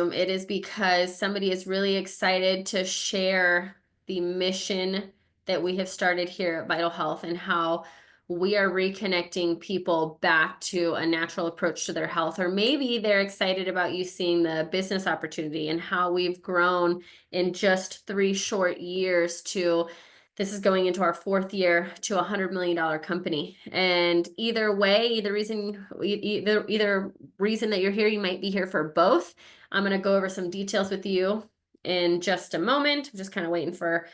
Zoom, it is because somebody is really excited to share the mission that we have started here at Vital Health and how we are reconnecting people back to a natural approach to their health. Or maybe they're excited about you seeing the business opportunity and how we've grown in just 3 short years to this is going into our 4th year to $100 million company. And either way, either reason that you're here, you might be here for both. I'm going to go over some details with you in just a moment. I'm just kind of waiting for,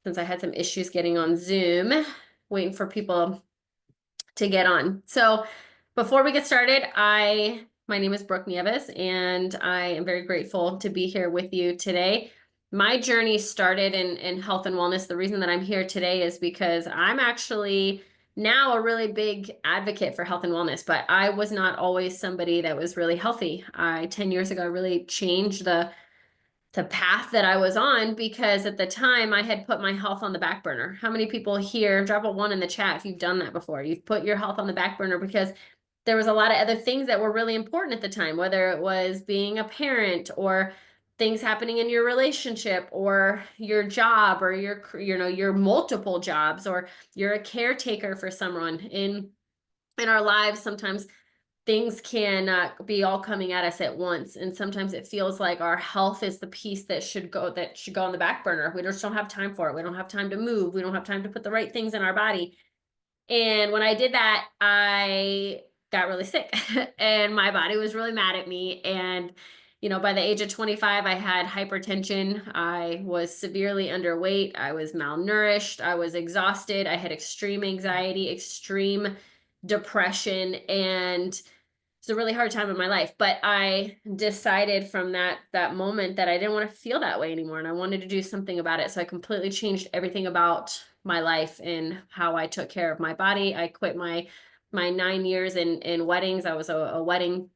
since I had some issues getting on Zoom, waiting for people to get on. So before we get started, my name is Brooke Nieves, and I am very grateful to be here with you today. My journey started in health and wellness. The reason that I'm here today is because I'm actually now a really big advocate for health and wellness, but I was not always somebody that was really healthy. 10 years ago, really changed the path that I was on because at the time I had put my health on the back burner. How many people here, drop a 1 in the chat if you've done that before. You've put your health on the back burner because there was a lot of other things that were really important at the time, whether it was being a parent or things happening in your relationship or your job or your multiple jobs, or you're a caretaker for someone in our lives. Sometimes things can be all coming at us at once, and sometimes it feels like our health is the piece that should go on the back burner. We just don't have time for it. We don't have time to move. We don't have time to put the right things in our body. And when I did that, I got really sick and my body was really mad at me. And by the age of 25, I had hypertension. I was severely underweight. I was malnourished. I was exhausted. I had extreme anxiety, extreme depression, and it's a really hard time in my life. But I decided from that moment that I didn't want to feel that way anymore, and I wanted to do something about it. So I completely changed everything about my life and how I took care of my body. I quit my 9 years in weddings. I was a wedding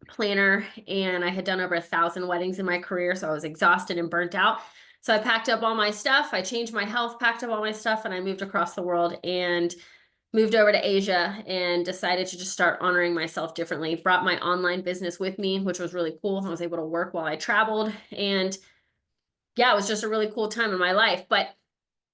planner, and I had done over 1,000 weddings in my career. So I was exhausted and burnt out. So I packed up all my stuff. I changed my health, packed up all my stuff, and I moved across the world and moved over to Asia and decided to just start honoring myself differently. Brought my online business with me, which was really cool. I was able to work while I traveled. And yeah, it was just a really cool time in my life. But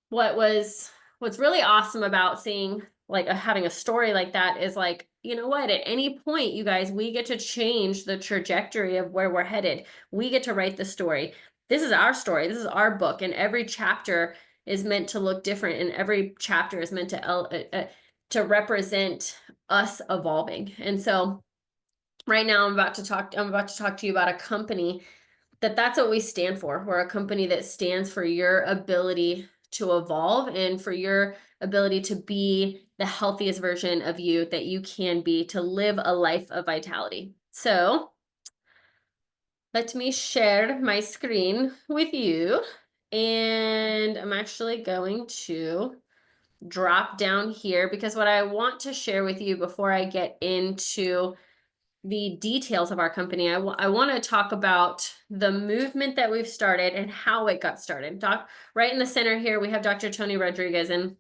what's really awesome about seeing having a story like that is you know what, at any point, you guys, we get to change the trajectory of where we're headed. We get to write the story. This is our story. This is our book. And every chapter is meant to look different. And every chapter is meant to represent us evolving. And so right now I'm about to talk to you about a company that's what we stand for. We're a company that stands for your ability to evolve and for your ability to be the healthiest version of you that you can be, to live a life of vitality. So let me share my screen with you. And I'm actually going to drop down here because what I want to share with you before I get into the details of our company, I want to talk about the movement that we've started and how it got started. Right in the center here, we have Dr. Tony Rodriguez, and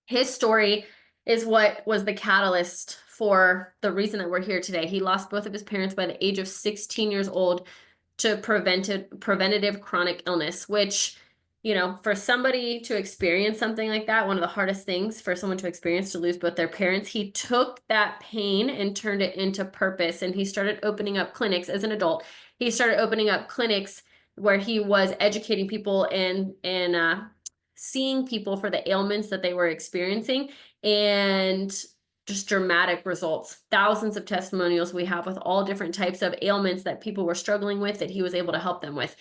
his story is what was the catalyst for the reason that we're here today. He lost both of his parents by the age of 16 years old to preventative chronic illness, which, for somebody to experience something like that, one of the hardest things for someone to experience, to lose both their parents, he took that pain and turned it into purpose. And he started opening up clinics as an adult. He started opening up clinics where he was educating people and seeing people for the ailments that they were experiencing, and just dramatic results. Thousands of testimonials we have with all different types of ailments that people were struggling with that he was able to help them with.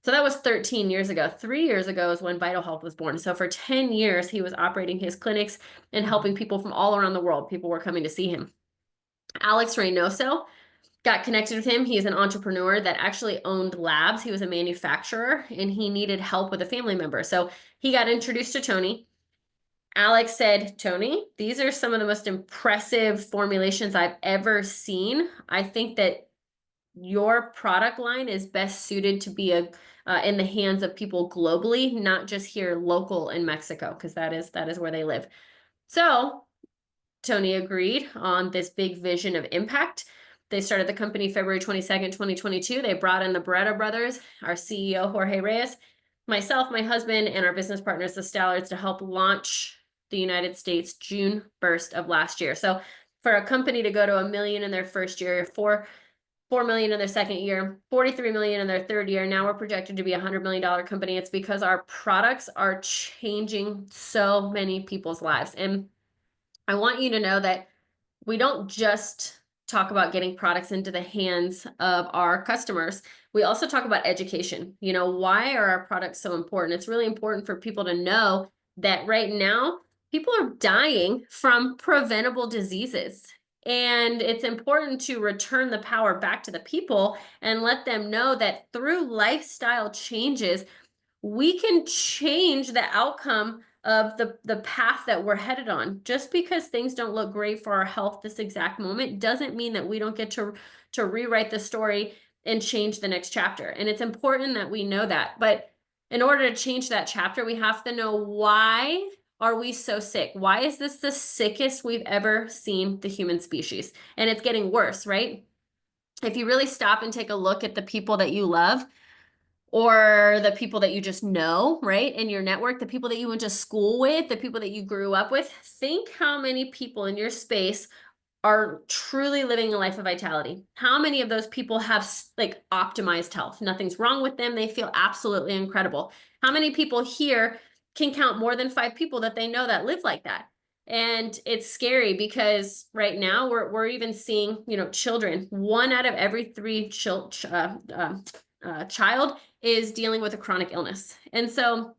So that was 13 years ago. 3 years ago is when Vital Health was born. So for 10 years, he was operating his clinics and helping people from all around the world. People were coming to see him. Alex Reynoso got connected with him. He's an entrepreneur that actually owned labs. He was a manufacturer and he needed help with a family member. So he got introduced to Tony. Alex said, Tony, these are some of the most impressive formulations I've ever seen. I think that your product line is best suited to be in the hands of people globally, not just here local in Mexico, because that is where they live. So Tony agreed on this big vision of impact. They started the company February 22nd, 2022. They brought in the Beretta brothers, our CEO, Jorge Reyes, myself, my husband, and our business partners, the Stallards, to help launch the United States June 1st of last year. So for a company to go to $1 million in their first year, $4 million in their second year, $43 million in their third year, now we're projected to be a $100 million company. It's because our products are changing so many people's lives. And I want you to know that we don't just talk about getting products into the hands of our customers. We also talk about education. You know, why are our products so important? It's really important for people to know that right now, people are dying from preventable diseases. And it's important to return the power back to the people and let them know that through lifestyle changes, we can change the outcome of the path that we're headed on. Just because things don't look great for our health this exact moment doesn't mean that we don't get to rewrite the story and change the next chapter. And it's important that we know that. But in order to change that chapter, we have to know, why are we so sick? Why is this the sickest we've ever seen the human species? And it's getting worse, right? If you really stop and take a look at the people that you love, or the people that you just know, right, in your network, the people that you went to school with, the people that you grew up with, think how many people in your space are truly living a life of vitality. How many of those people have like optimized health? Nothing's wrong with them. They feel absolutely incredible. How many people here can count more than 5 people that they know that live like that? And it's scary because right now we're even seeing, you know, children, 1 out of every 3 child is dealing with a chronic illness. And so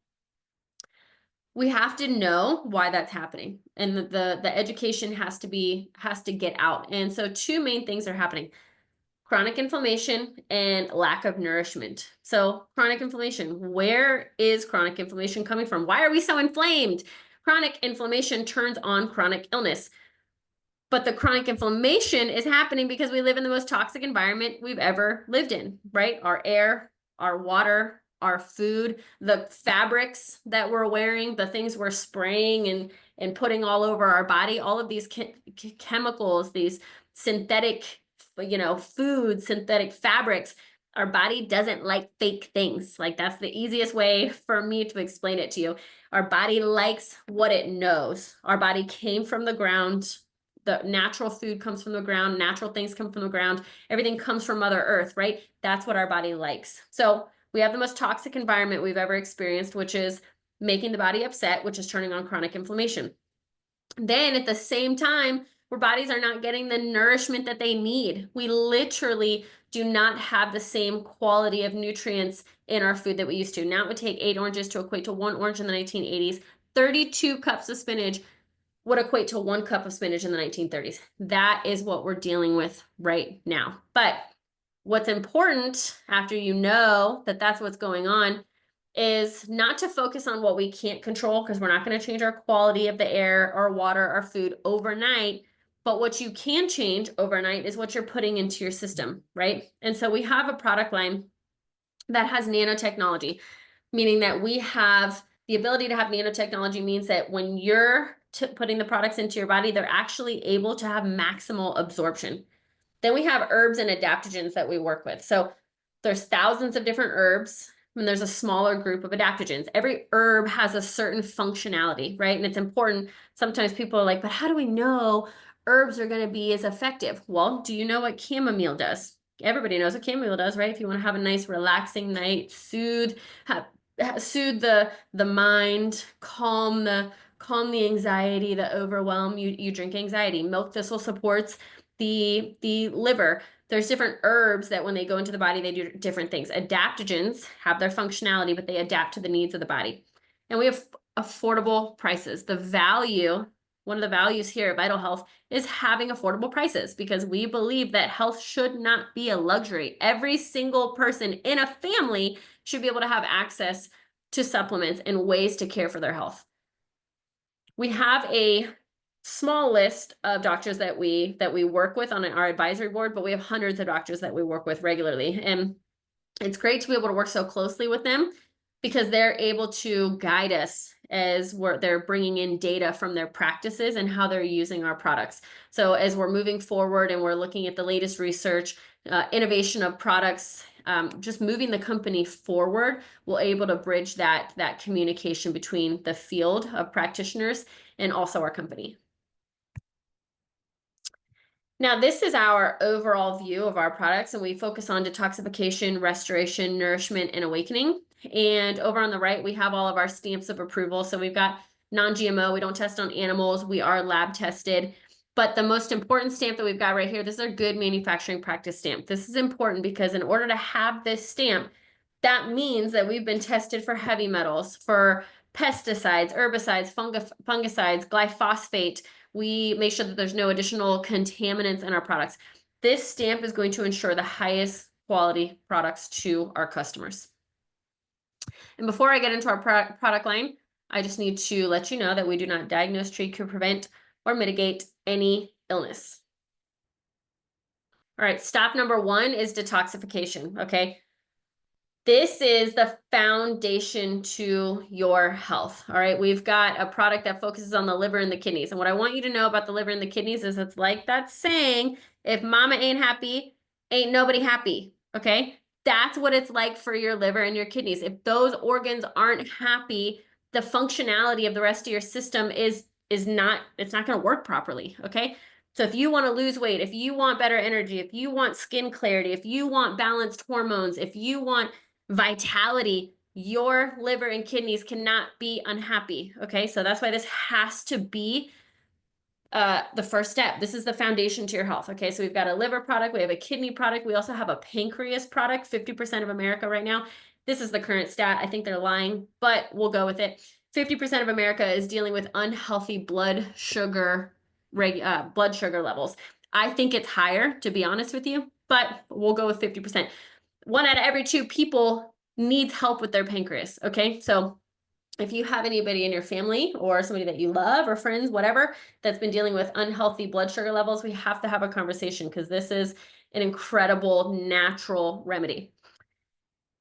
we have to know why that's happening, and the education has to get out. And so 2 main things are happening: chronic inflammation and lack of nourishment. So chronic inflammation, where is chronic inflammation coming from? Why are we so inflamed? Chronic inflammation turns on chronic illness. But the chronic inflammation is happening because we live in the most toxic environment we've ever lived in, right? Our air, our water, our food, the fabrics that we're wearing, the things we're spraying and putting all over our body, all of these chemicals, these synthetic, you know, foods, synthetic fabrics. Our body doesn't like fake things. Like, that's the easiest way for me to explain it to you. Our body likes what it knows. Our body came from the ground. The natural food comes from the ground. Natural things come from the ground. Everything comes from Mother Earth, right? That's what our body likes. So we have the most toxic environment we've ever experienced, which is making the body upset, which is turning on chronic inflammation. Then at the same time, our bodies are not getting the nourishment that they need. We literally do not have the same quality of nutrients in our food that we used to. Now it would take 8 oranges to equate to 1 orange in the 1980s. 32 cups of spinach would equate to 1 cup of spinach in the 1930s. That is what we're dealing with right now. But what's important, after you know that that's what's going on, is not to focus on what we can't control, because we're not going to change our quality of the air, our water, our food overnight. But what you can change overnight is what you're putting into your system, right? And so we have a product line that has nanotechnology, meaning that we have the ability to have nanotechnology. Means that when you're putting the products into your body, they're actually able to have maximal absorption. Then we have herbs and adaptogens that we work with. So there's thousands of different herbs, and there's a smaller group of adaptogens. Every herb has a certain functionality, right? And it's important. Sometimes people are like, but how do we know herbs are going to be as effective? Well, do you know what chamomile does? Everybody knows what chamomile does, right? If you want to have a nice relaxing night, soothe the mind, calm the anxiety, the overwhelm, you drink anxiety. Milk thistle supports the liver. There's different herbs that when they go into the body, they do different things. Adaptogens have their functionality, but they adapt to the needs of the body. And we have affordable prices. One of the values here at Vital Health is having affordable prices, because we believe that health should not be a luxury. Every single person in a family should be able to have access to supplements and ways to care for their health. We have a small list of doctors that we work with on our advisory board, but we have hundreds of doctors that we work with regularly. And it's great to be able to work so closely with them. because they're able to guide us as they're bringing in data from their practices and how they're using our products. So as we're moving forward and we're looking at the latest research, innovation of products, just moving the company forward, we're able to bridge that communication between the field of practitioners and also our company. Now, this is our overall view of our products, and we focus on detoxification, restoration, nourishment, and awakening. And over on the right, we have all of our stamps of approval. So we've got non-GMO, we don't test on animals, we are lab tested. But the most important stamp that we've got right here, this is our good manufacturing practice stamp. This is important because in order to have this stamp, that means that we've been tested for heavy metals, for pesticides, herbicides, fungicides, glyphosate. We make sure that there's no additional contaminants in our products. This stamp is going to ensure the highest quality products to our customers. And before I get into our product line, I just need to let you know that we do not diagnose, treat, cure, prevent, or mitigate any illness. All right, stop number 1 is detoxification, okay? This is the foundation to your health. All right, we've got a product that focuses on the liver and the kidneys. And what I want you to know about the liver and the kidneys is it's like that saying, if mama ain't happy, ain't nobody happy. Okay, that's what it's like for your liver and your kidneys. If those organs aren't happy, the functionality of the rest of your system is not, it's not going to work properly. Okay, so if you want to lose weight, if you want better energy, if you want skin clarity, if you want balanced hormones, if you want vitality, your liver and kidneys cannot be unhappy. Okay, so that's why this has to be the first step. This is the foundation to your health. Okay, so we've got a liver product, we have a kidney product, we also have a pancreas product. 50% of America right now, this is the current stat, I think they're lying, but we'll go with it. 50% of America is dealing with unhealthy blood sugar levels. I think it's higher, to be honest with you, but we'll go with 50%. 1 out of every 2 people needs help with their pancreas. Okay, so if you have anybody in your family or somebody that you love or friends, whatever, that's been dealing with unhealthy blood sugar levels, we have to have a conversation because this is an incredible natural remedy.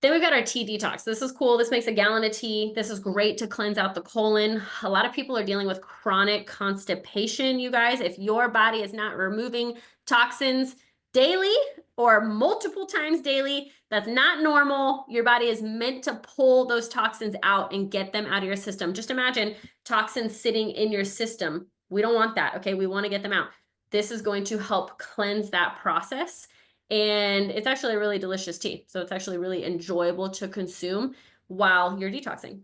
Then we've got our tea detox. This is cool. This makes a gallon of tea. This is great to cleanse out the colon. A lot of people are dealing with chronic constipation, you guys. If your body is not removing toxins daily or multiple times daily, that's not normal. Your body is meant to pull those toxins out and get them out of your system. Just imagine toxins sitting in your system. We don't want that, okay? We want to get them out. This is going to help cleanse that process. And it's actually a really delicious tea. So it's actually really enjoyable to consume while you're detoxing.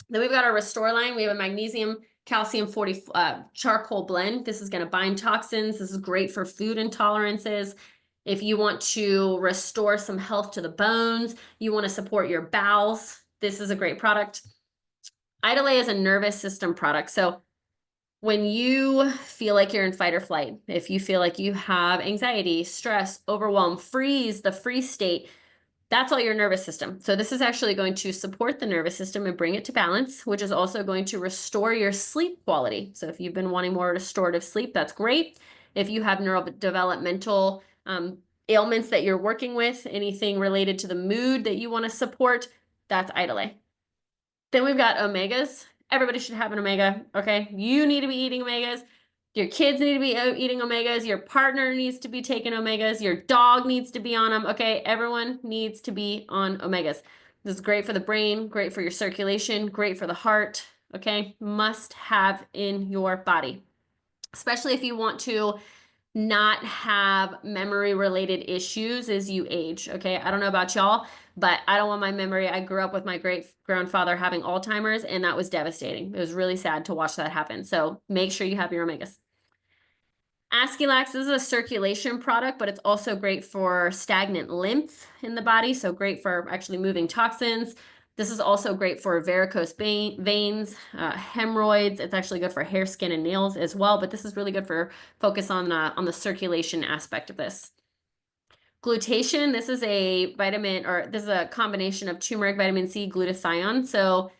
Then we've got our Restore line. We have a magnesium calcium 40 charcoal blend. This is going to bind toxins. This is great for food intolerances. If you want to restore some health to the bones, you want to support your bowels, this is a great product. Idolay is a nervous system product. So when you feel like you're in fight or flight, if you feel like you have anxiety, stress, overwhelm, freeze, the freeze state, that's all your nervous system. So this is actually going to support the nervous system and bring it to balance, which is also going to restore your sleep quality. So if you've been wanting more restorative sleep, that's great. If you have neurodevelopmental ailments that you're working with, anything related to the mood that you want to support, that's Idolay. Then we've got omegas. Everybody should have an omega, okay? You need to be eating omegas. Your kids need to be eating omegas. Your partner needs to be taking omegas. Your dog needs to be on them, okay? Everyone needs to be on omegas. This is great for the brain, great for your circulation, great for the heart, okay? Must have in your body, especially if you want to not have memory related issues as you age. Okay, I don't know about y'all, but I don't want my memory. I grew up with my great grandfather having Alzheimer's, and that was devastating. It was really sad to watch that happen. So make sure you have your omegas. Askilax is a circulation product, but it's also great for stagnant lymph in the body. So great for actually moving toxins. This is also great for varicose veins, hemorrhoids. It's actually good for hair, skin, and nails as well, but this is really good for focus on the circulation aspect of this. Glutation, this is a vitamin, or this is a combination of turmeric, vitamin C, glutathione. So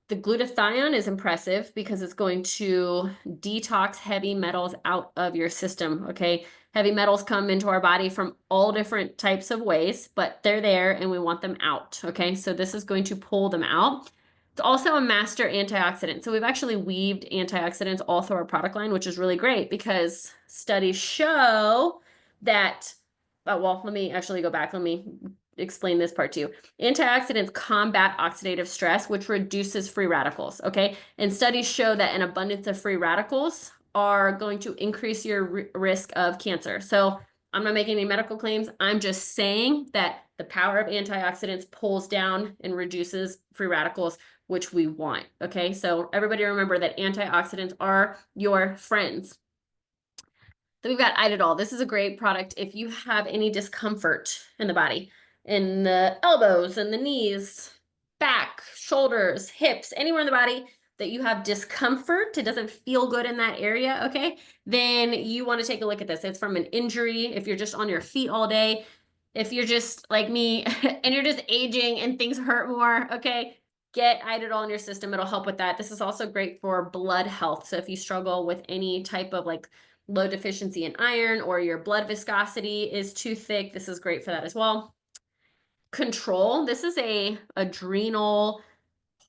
the glutathione is impressive because it's going to detox heavy metals out of your system, okay? Heavy metals come into our body from all different types of ways, but they're there and we want them out. Okay, so this is going to pull them out. It's also a master antioxidant. So we've actually weaved antioxidants all through our product line, which is really great because studies show that, oh, well, let me actually go back. Let me explain this part to you. Antioxidants combat oxidative stress, which reduces free radicals, okay? And studies show that an abundance of free radicals are going to increase your risk of cancer. So I'm not making any medical claims. I'm just saying that the power of antioxidants pulls down and reduces free radicals, which we want, okay? So everybody remember that antioxidants are your friends. Then we've got Idadol. This is a great product if you have any discomfort in the body, in the elbows and the knees, back, shoulders, hips, anywhere in the body that you have discomfort, it doesn't feel good in that area, okay? Then you want to take a look at this. It's from an injury, if you're just on your feet all day, if you're just like me and you're just aging and things hurt more, okay? Get Idadol in your system. It'll help with that. This is also great for blood health. So if you struggle with any type of like low deficiency in iron or your blood viscosity is too thick, this is great for that as well. Control, this is a adrenal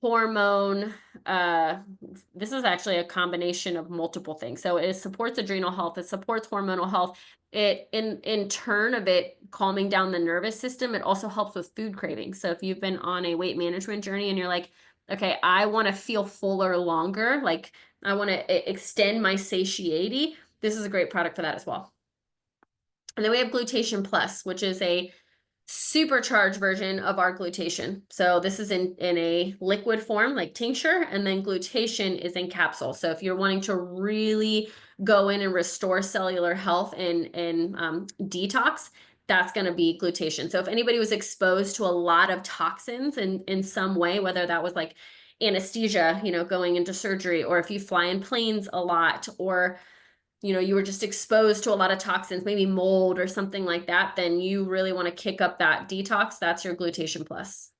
hormone, this is actually a combination of multiple things. So it supports adrenal health, it supports hormonal health. It in turn of it calming down the nervous system, it also helps with food cravings. So if you've been on a weight management journey and you're like, okay, I want to feel fuller longer, like I want to extend my satiety, this is a great product for that as well. And then we have Glutation Plus, which is a supercharged version of our glutation. So this is in a liquid form like tincture, and then glutation is in capsule. So if you're wanting to really go in and restore cellular health and detox, that's going to be glutation. So if anybody was exposed to a lot of toxins in some way, whether that was like anesthesia, you know, going into surgery, or if you fly in planes a lot, or you know, you were just exposed to a lot of toxins, maybe mold or something like that, then you really want to kick up that detox. That's your Glutation Plus.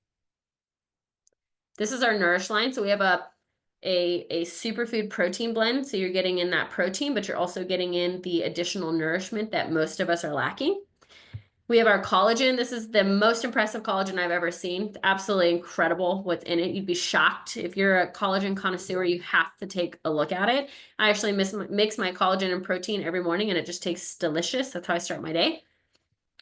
This is our Nourish line. So we have a superfood protein blend. So you're getting in that protein, but you're also getting in the additional nourishment that most of us are lacking. We have our collagen. This is the most impressive collagen I've ever seen. It's absolutely incredible what's in it. You'd be shocked. If you're a collagen connoisseur, you have to take a look at it. I actually mix my collagen and protein every morning, and it just tastes delicious. That's how I start my day.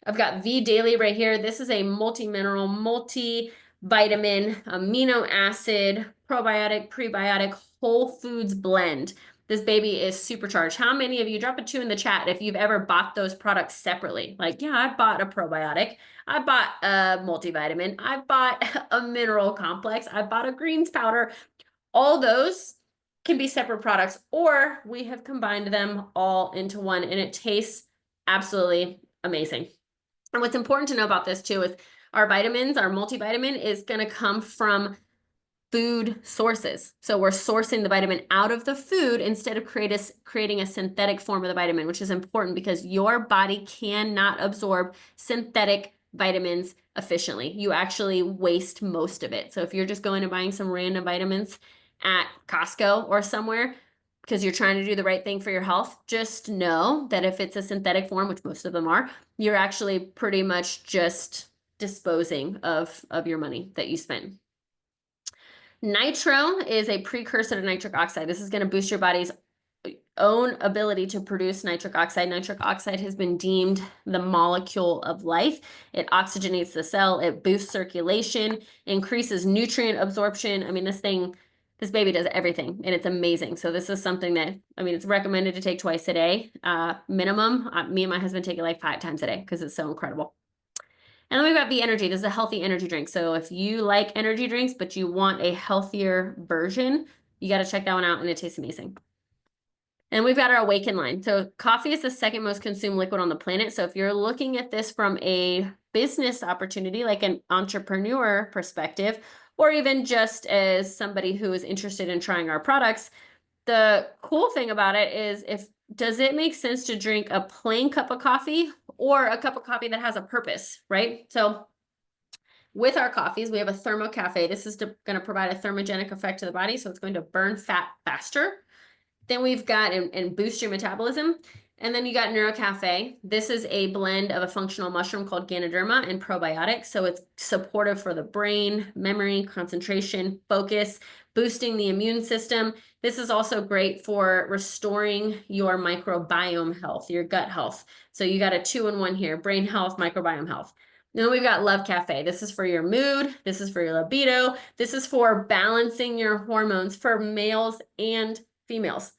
I've got V Daily right here. This is a multi-mineral, multi-vitamin, amino acid, probiotic, prebiotic, whole foods blend. This baby is supercharged. How many of you, drop a 2 in the chat if you've ever bought those products separately? Like, yeah, I bought a probiotic. I bought a multivitamin. I bought a mineral complex. I bought a greens powder. All those can be separate products, or we have combined them all into one, and it tastes absolutely amazing. And what's important to know about this too is our vitamins, our multivitamin is going to come from food sources. So we're sourcing the vitamin out of the food instead of creating a synthetic form of the vitamin, which is important because your body cannot absorb synthetic vitamins efficiently. You actually waste most of it. So if you're just going and buying some random vitamins at Costco or somewhere because you're trying to do the right thing for your health, just know that if it's a synthetic form, which most of them are, you're actually pretty much just disposing of your money that you spent. Nitro is a precursor to nitric oxide. This is going to boost your body's own ability to produce nitric oxide. Nitric oxide has been deemed the molecule of life. It oxygenates the cell, it boosts circulation, increases nutrient absorption. I mean, this baby does everything, and it's amazing. So this is something that, I mean, it's recommended to take twice a day, minimum. Me and my husband take it like 5 times a day because it's so incredible. And then we've got V Energy. This is a healthy energy drink. So if you like energy drinks, but you want a healthier version, you got to check that one out, and it tastes amazing. And we've got our Awaken line. So coffee is the second most consumed liquid on the planet. So if you're looking at this from a business opportunity, like an entrepreneur perspective, or even just as somebody who is interested in trying our products, the cool thing about it is does it make sense to drink a plain cup of coffee or a cup of coffee that has a purpose, right? So with our coffees, we have a thermocafe. This is going to provide a thermogenic effect to the body, so it's going to burn fat faster. Then we've got and boost your metabolism. And then you got NeuroCafe. This is a blend of a functional mushroom called Ganoderma and probiotics. So it's supportive for the brain, memory, concentration, focus, boosting the immune system. This is also great for restoring your microbiome health, your gut health. So you got a 2-in-1 here, brain health, microbiome health. Then we've got Love Cafe. This is for your mood. This is for your libido. This is for balancing your hormones for males and females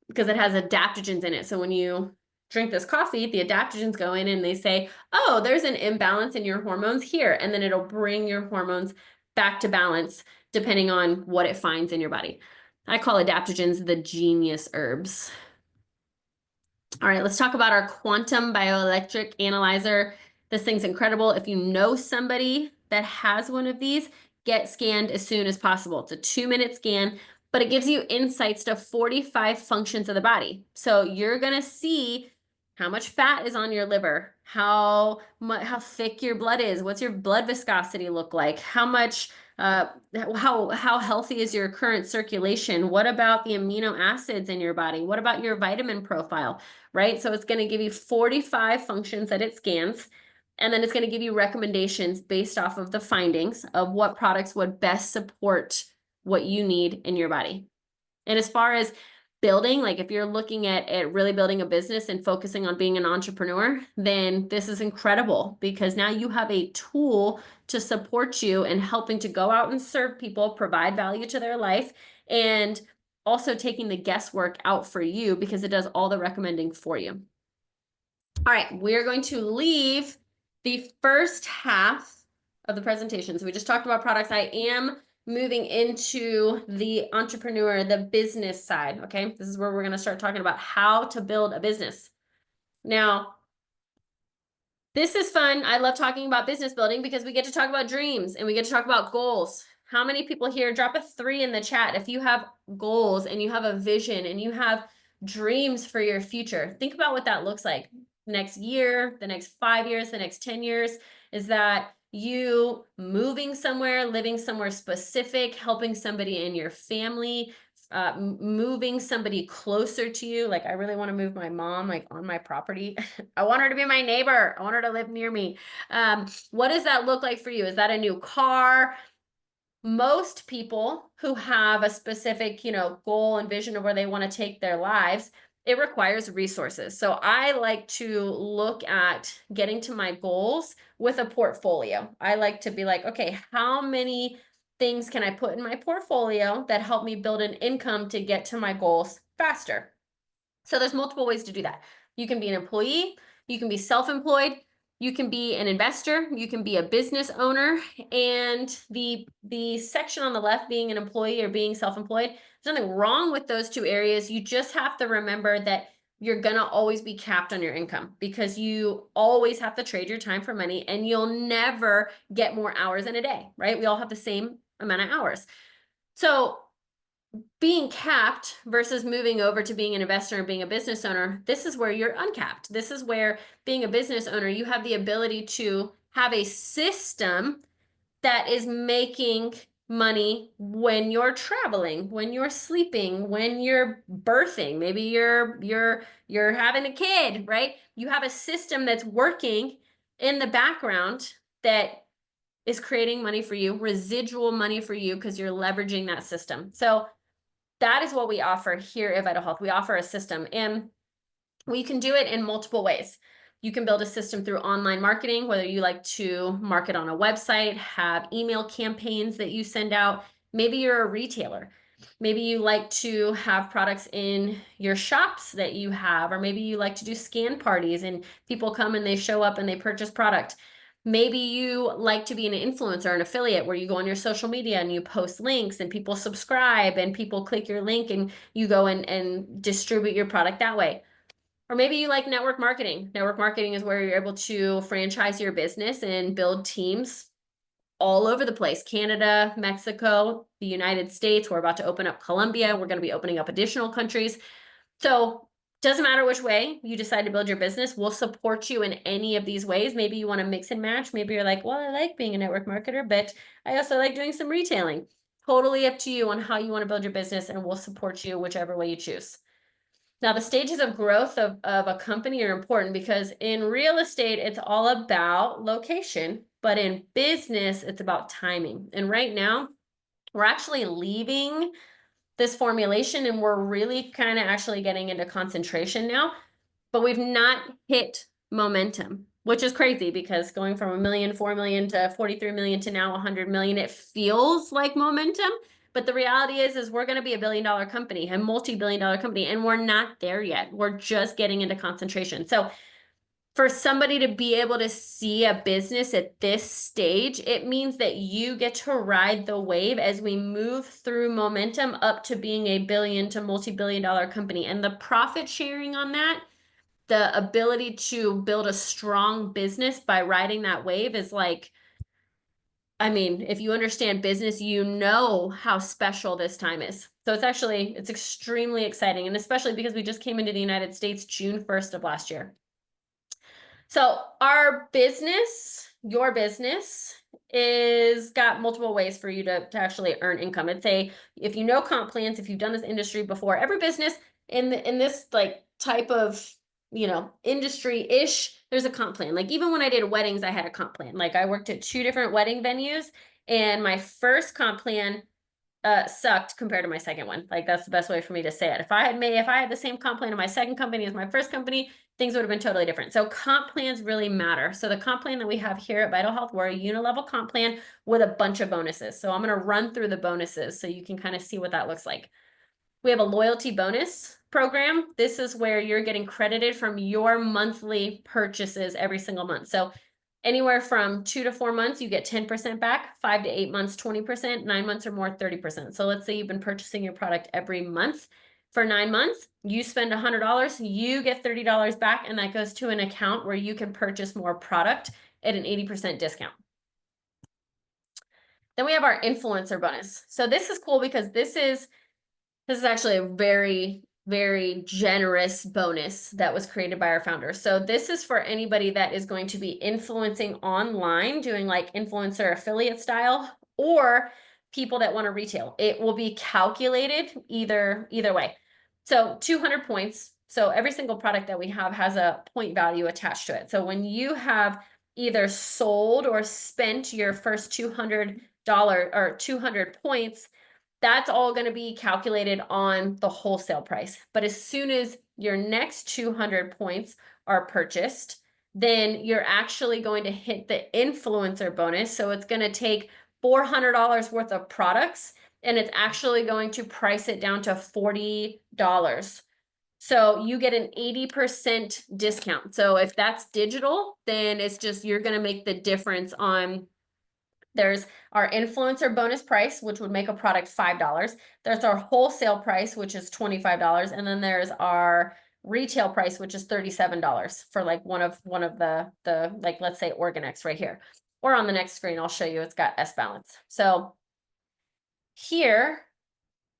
because it has adaptogens in it. So when you drink this coffee, the adaptogens go in and they say, oh, there's an imbalance in your hormones here. And then it'll bring your hormones back to balance depending on what it finds in your body. I call adaptogens the genius herbs. All right, let's talk about our quantum bioelectric analyzer. This thing's incredible. If you know somebody that has one of these, get scanned as soon as possible. It's a 2-minute scan, but it gives you insights to 45 functions of the body. So you're gonna see how much fat is on your liver, how thick your blood is, what's your blood viscosity look like, how much how healthy is your current circulation, what about the amino acids in your body, what about your vitamin profile, right? So it's going to give you 45 functions that it scans, and then it's going to give you recommendations based off of the findings of what products would best support what you need in your body. And as far as building, like if you're looking at really building a business and focusing on being an entrepreneur, then this is incredible because now you have a tool to support you in helping to go out and serve people, provide value to their life, and also taking the guesswork out for you because it does all the recommending for you. All right, we're going to leave the first half of the presentation. So we just talked about products. I am moving into the entrepreneur, the business side, okay? This is where we're gonna start talking about how to build a business. Now, this is fun. I love talking about business building because we get to talk about dreams and we get to talk about goals. How many people here, drop a 3 in the chat if you have goals and you have a vision and you have dreams for your future. Think about what that looks like. Next year, the next 5 years, the next 10 years. Is that you moving somewhere, living somewhere specific, helping somebody in your family, moving somebody closer to you? Like I really want to move my mom like on my property. I want her to be my neighbor. I want her to live near me. What does that look like for you? Is that a new car? Most people who have a specific, goal and vision of where they want to take their lives, it requires resources. So I like to look at getting to my goals with a portfolio. I like to be like, okay, how many things can I put in my portfolio that help me build an income to get to my goals faster? So there's multiple ways to do that. You can be an employee, you can be self-employed, you can be an investor, you can be a business owner, and the section on the left being an employee or being self-employed, there's nothing wrong with those two areas. You just have to remember that you're gonna always be capped on your income because you always have to trade your time for money and you'll never get more hours in a day, right? We all have the same amount of hours. So being capped versus moving over to being an investor and being a business owner, this is where you're uncapped. This is where being a business owner, you have the ability to have a system that is making money when you're traveling, when you're sleeping, when you're birthing, maybe you're having a kid, right? You have a system that's working in the background that is creating money for you, residual money for you because you're leveraging that system. So that is what we offer here at Vital Health. We offer a system and we can do it in multiple ways. You can build a system through online marketing, whether you like to market on a website, have email campaigns that you send out. Maybe you're a retailer. Maybe you like to have products in your shops that you have, or maybe you like to do scan parties and people come and they show up and they purchase product. Maybe you like to be an influencer, an affiliate, where you go on your social media and you post links and people subscribe and people click your link and you go and distribute your product that way. Or maybe you like network marketing. Network marketing is where you're able to franchise your business and build teams all over the place. Canada, Mexico, the United States. We're about to open up Colombia. We're going to be opening up additional countries. So doesn't matter which way you decide to build your business, we'll support you in any of these ways. Maybe you want to mix and match. Maybe you're like, well, I like being a network marketer, but I also like doing some retailing. Totally up to you on how you want to build your business, and we'll support you whichever way you choose. Now, the stages of growth of a company are important because in real estate, it's all about location, but in business, it's about timing. And right now, we're actually leaving this formulation and we're really kind of actually getting into concentration now, but we've not hit momentum, which is crazy because going from 1 million, 4 million to 43 million to now 100 million, it feels like momentum. But the reality is we're going to be $1 billion company, a multi-billion dollar company, and we're not there yet. We're just getting into concentration. So for somebody to be able to see a business at this stage, it means that you get to ride the wave as we move through momentum up to being a billion to multi-billion dollar company. And the profit sharing on that, the ability to build a strong business by riding that wave is like, I mean, if you understand business, you know how special this time is. So it's extremely exciting. And especially because we just came into the United States June 1st of last year. So our business, your business, is got multiple ways for you to actually earn income. If you know comp plans, if you've done this industry before, every business in this like type of industry-ish, there's a comp plan. Like even when I did weddings, I had a comp plan. Like I worked at 2 different wedding venues, and my first comp plan sucked compared to my second one. Like that's the best way for me to say it. If I had the same comp plan in my second company as my first company, things would have been totally different. So comp plans really matter. So the comp plan that we have here at Vital Health, we're a unilevel comp plan with a bunch of bonuses. So I'm going to run through the bonuses so you can kind of see what that looks like. We have a loyalty bonus program. This is where you're getting credited from your monthly purchases every single month. So anywhere from 2 to 4 months, you get 10% back, 5 to 8 months, 20%, 9 months or more, 30%. So let's say you've been purchasing your product every month for 9 months, you spend $100, you get $30 back, and that goes to an account where you can purchase more product at an 80% discount. Then we have our influencer bonus. So this is cool because this is actually a very, very generous bonus that was created by our founder. So this is for anybody that is going to be influencing online, doing like influencer affiliate style, or people that want to retail. It will be calculated either way. So 200 points. So every single product that we have has a point value attached to it. So when you have either sold or spent your first $200 or 200 points, that's all going to be calculated on the wholesale price. But as soon as your next 200 points are purchased, then you're actually going to hit the influencer bonus. So it's going to take $400 worth of products, and it's actually going to price it down to $40. So you get an 80% discount. So if that's digital, then it's just, you're going to make the difference on. There's our influencer bonus price, which would make a product $5. There's our wholesale price, which is $25. And then there's our retail price, which is $37 for like one of the like, let's say Organix right here. Or on the next screen, I'll show you, it's got S balance. So here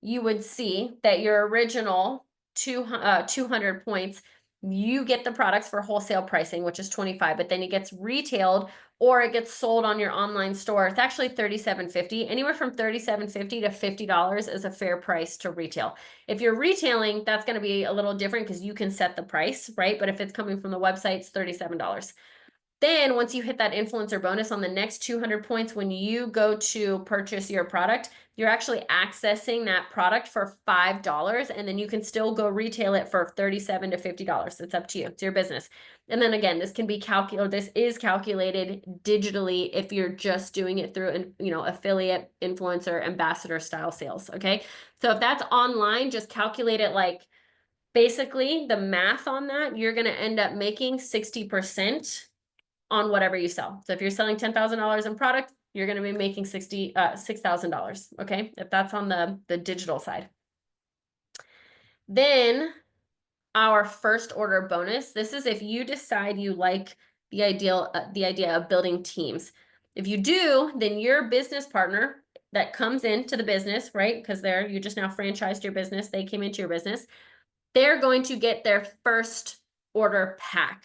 you would see that your original 200 points, you get the products for wholesale pricing, which is 25, but then it gets retailed or it gets sold on your online store. It's actually $37.50. Anywhere from $37.50 to $50 is a fair price to retail. If you're retailing, that's going to be a little different because you can set the price, right? But if it's coming from the website, it's $37. Then once you hit that influencer bonus on the next 200 points, when you go to purchase your product, you're actually accessing that product for $5, and then you can still go retail it for $37 to $50. It's up to you. It's your business. And then again, this is calculated digitally if you're just doing it through an, affiliate, influencer, ambassador style sales. Okay. So if that's online, just calculate it like basically the math on that, you're going to end up making 60% on whatever you sell. So if you're selling $10,000 in product, you're going to be making $6,000. Okay. If that's on the digital side. Then our first order bonus, this is if you decide you like the idea of building teams. If you do, then your business partner that comes into the business, right? Because you just now franchised your business. They came into your business. They're going to get their first order pack.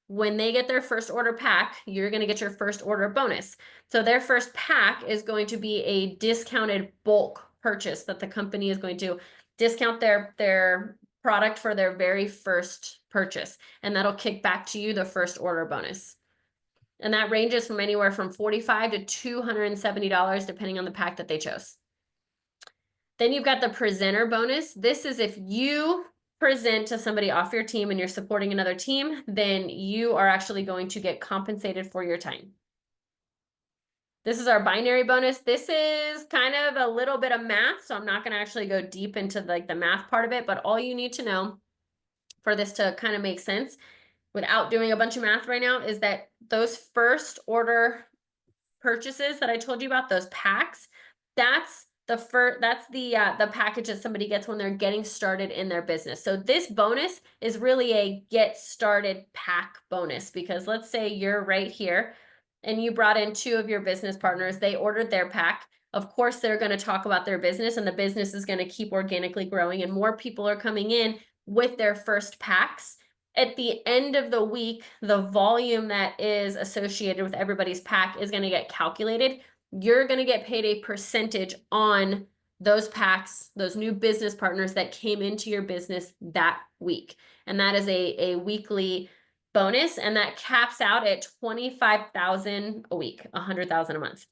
When they get their first order pack, you're going to get your first order bonus. So their first pack is going to be a discounted bulk purchase that the company is going to discount their product for their very first purchase. And that'll kick back to you the first order bonus. And that ranges from anywhere from $45 to $270, depending on the pack that they chose. Then you've got the presenter bonus. This is if you present to somebody off your team and you're supporting another team, then you are actually going to get compensated for your time. This is our binary bonus. This is kind of a little bit of math, so I'm not going to actually go deep into like the math part of it, but all you need to know for this to kind of make sense without doing a bunch of math right now is that those first order purchases that I told you about, those packs, that's the package that somebody gets when they're getting started in their business. So this bonus is really a get started pack bonus, because let's say you're right here and you brought in 2 of your business partners, they ordered their pack. Of course, they're going to talk about their business and the business is going to keep organically growing and more people are coming in with their first packs. At the end of the week, the volume that is associated with everybody's pack is going to get calculated. You're going to get paid a percentage on those packs, those new business partners that came into your business that week. And that is a weekly bonus, and that caps out at $25,000 a week, $100,000 a month.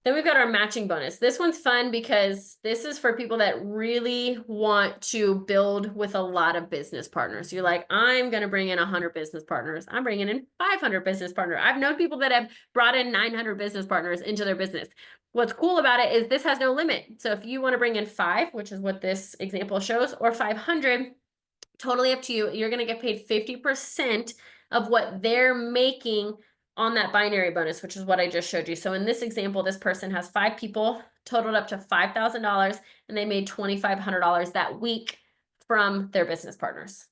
Then we've got our matching bonus. This one's fun because this is for people that really want to build with a lot of business partners. You're like, I'm going to bring in 100 business partners. I'm bringing in 500 business partners. I've known people that have brought in 900 business partners into their business. What's cool about it is this has no limit. So if you want to bring in 5, which is what this example shows, or 500, totally up to you. You're going to get paid 50% of what they're making on that binary bonus, which is what I just showed you. So in this example, this person has 5 people, totaled up to $5,000, and they made $2,500 that week from their business partners.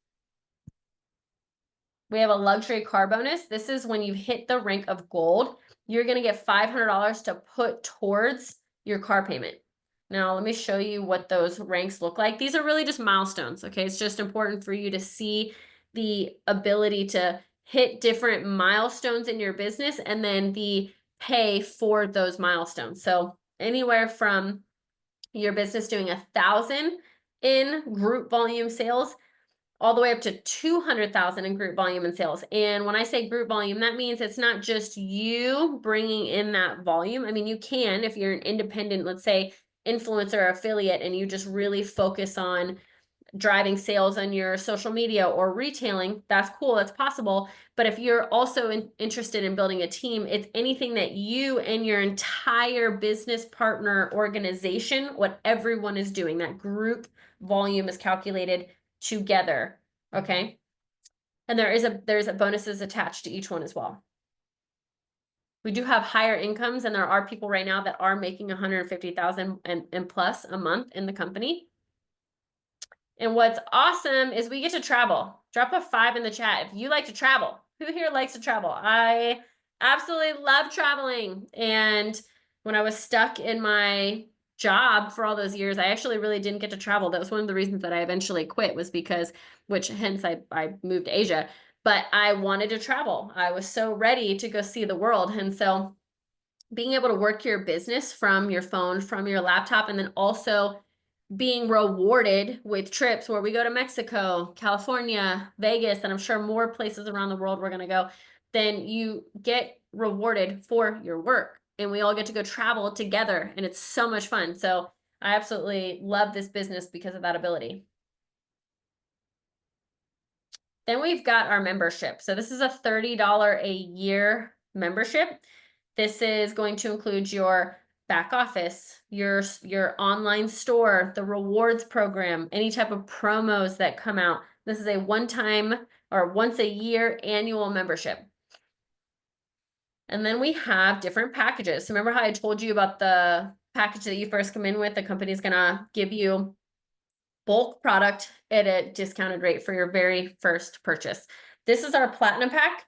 We have a luxury car bonus. This is when you hit the rank of gold, you're going to get $500 to put towards your car payment. Now, let me show you what those ranks look like. These are really just milestones, okay? It's just important for you to see the ability to hit different milestones in your business and then the pay for those milestones. So anywhere from your business doing 1,000 in group volume sales all the way up to 200,000 in group volume and sales. And when I say group volume, that means it's not just you bringing in that volume. I mean, you can, if you're an independent, let's say influencer or affiliate, and you just really focus on driving sales on your social media or retailing, that's cool, that's possible. But if you're also interested in building a team, it's anything that you and your entire business partner organization, what everyone is doing, that group volume is calculated together, okay? And there's a bonuses attached to each one as well. We do have higher incomes, and there are people right now that are making 150,000 and plus a month in the company. And what's awesome is we get to travel. Drop a 5 in the chat if you like to travel. Who here likes to travel? I absolutely love traveling. And when I was stuck in my job for all those years, I actually really didn't get to travel. That was one of the reasons that I eventually quit, was because, hence I moved to Asia, but I wanted to travel. I was so ready to go see the world. And so being able to work your business from your phone, from your laptop, and then also being rewarded with trips where we go to Mexico, California, Vegas, and I'm sure more places around the world we're going to go, then you get rewarded for your work. And we all get to go travel together, and it's so much fun. So I absolutely love this business because of that ability. Then we've got our membership. So this is a $30 a year membership. This is going to include your back office, your online store, the rewards program, any type of promos that come out. This is a one-time or once a year annual membership. And then we have different packages. So remember how I told you about the package that you first come in with? The company's gonna give you bulk product at a discounted rate for your very first purchase. This is our platinum pack.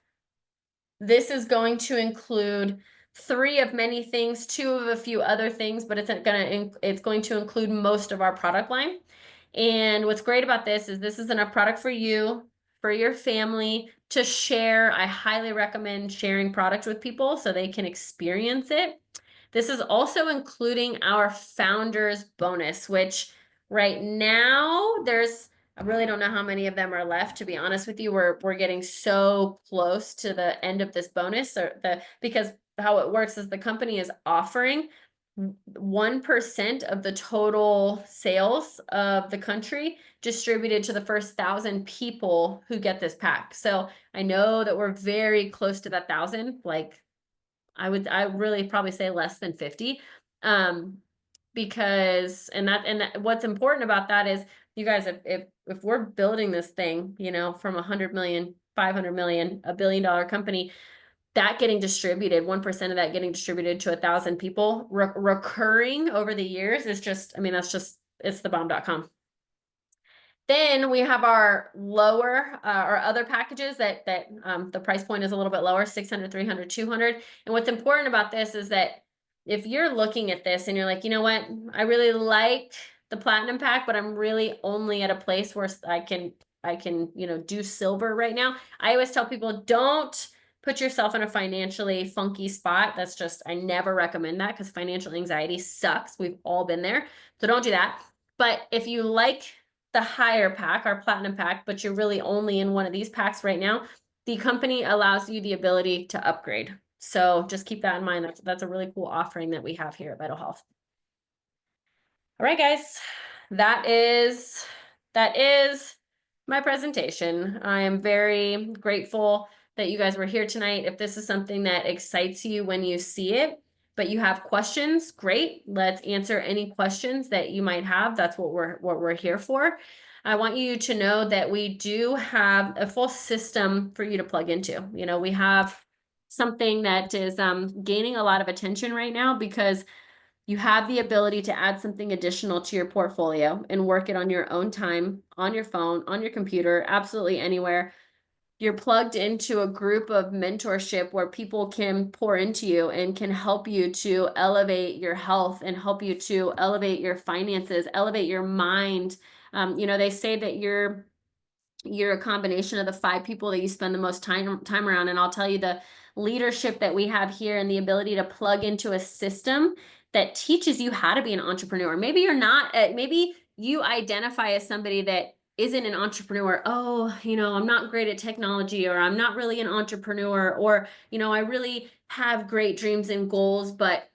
This is going to include 3 of many things, 2 of a few other things, but it's going to include most of our product line. And what's great about this is enough product for you, for your family to share. I highly recommend sharing product with people so they can experience it. This is also including our founders bonus, which Right now, I really don't know how many of them are left, to be honest with you. We're getting so close to the end of this bonus, because how it works is the company is offering 1% of the total sales of the country distributed to the first 1,000 people who get this pack. So I know that we're very close to that 1,000. Like I really probably say less than 50. Because what's important about that is, you guys, if we're building this thing, from 100 million, 500 million, $1 billion company, that getting distributed, 1% of that getting distributed to 1,000 people recurring over the years is just, I mean, it's the bomb.com. Then we have our lower, our other packages that the price point is a little bit lower, 600, 300, 200. And what's important about this is that if you're looking at this and you're like, you know what, I really like the platinum pack, but I'm really only at a place where I can, do silver right now. I always tell people, don't put yourself in a financially funky spot. That's just, I never recommend that, because financial anxiety sucks. We've all been there. So don't do that. But if you like the higher pack, our platinum pack, but you're really only in one of these packs right now, the company allows you the ability to upgrade. So just keep that in mind. That's a really cool offering that we have here at Vital Health. All right, guys, that is my presentation. I am very grateful that you guys were here tonight. If this is something that excites you when you see it, but you have questions, great. Let's answer any questions that you might have. That's what we're here for. I want you to know that we do have a full system for you to plug into. We have something that is gaining a lot of attention right now, because you have the ability to add something additional to your portfolio and work it on your own time, on your phone, on your computer, absolutely anywhere. You're plugged into a group of mentorship where people can pour into you and can help you to elevate your health and help you to elevate your finances, elevate your mind. They say that you're a combination of the 5 people that you spend the most time around. And I'll tell you, the leadership that we have here and the ability to plug into a system that teaches you how to be an entrepreneur. Maybe you're not, maybe you identify as somebody that isn't an entrepreneur. Oh, I'm not great at technology, or I'm not really an entrepreneur, or, I really have great dreams and goals, but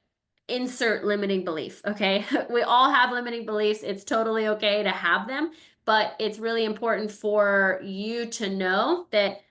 insert limiting belief. Okay. We all have limiting beliefs. It's totally okay to have them, but it's really important for you to know that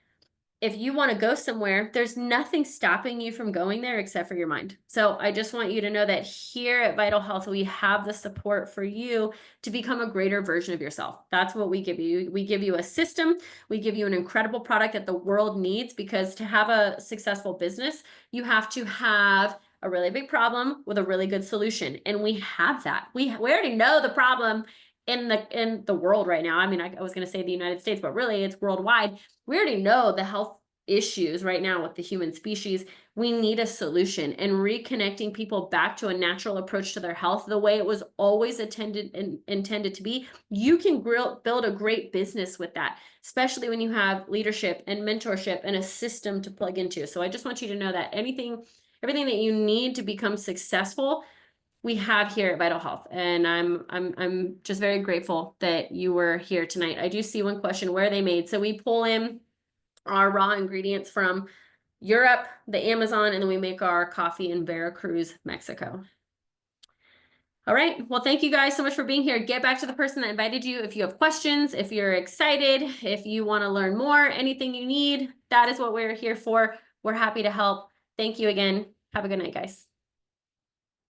if you want to go somewhere, there's nothing stopping you from going there except for your mind. So I just want you to know that here at Vital Health, we have the support for you to become a greater version of yourself. That's what we give you. We give you a system. We give you an incredible product that the world needs, because to have a successful business, you have to have a really big problem with a really good solution. And we have that. We already know the problem in the world right now. I mean, I was going to say the United States, but really it's worldwide. We already know the health issues right now with the human species. We need a solution, and reconnecting people back to a natural approach to their health, the way it was always intended to be. You can build a great business with that, especially when you have leadership and mentorship and a system to plug into. So I just want you to know that everything that you need to become successful, we have here at Vital Health. And I'm just very grateful that you were here tonight. I do see one question: where are they made? So we pull in our raw ingredients from Europe, the Amazon, and then we make our coffee in Veracruz, Mexico. All right. Well, thank you guys so much for being here. Get back to the person that invited you. If you have questions, if you're excited, if you want to learn more, anything you need, that is what we're here for. We're happy to help. Thank you again. Have a good night, guys.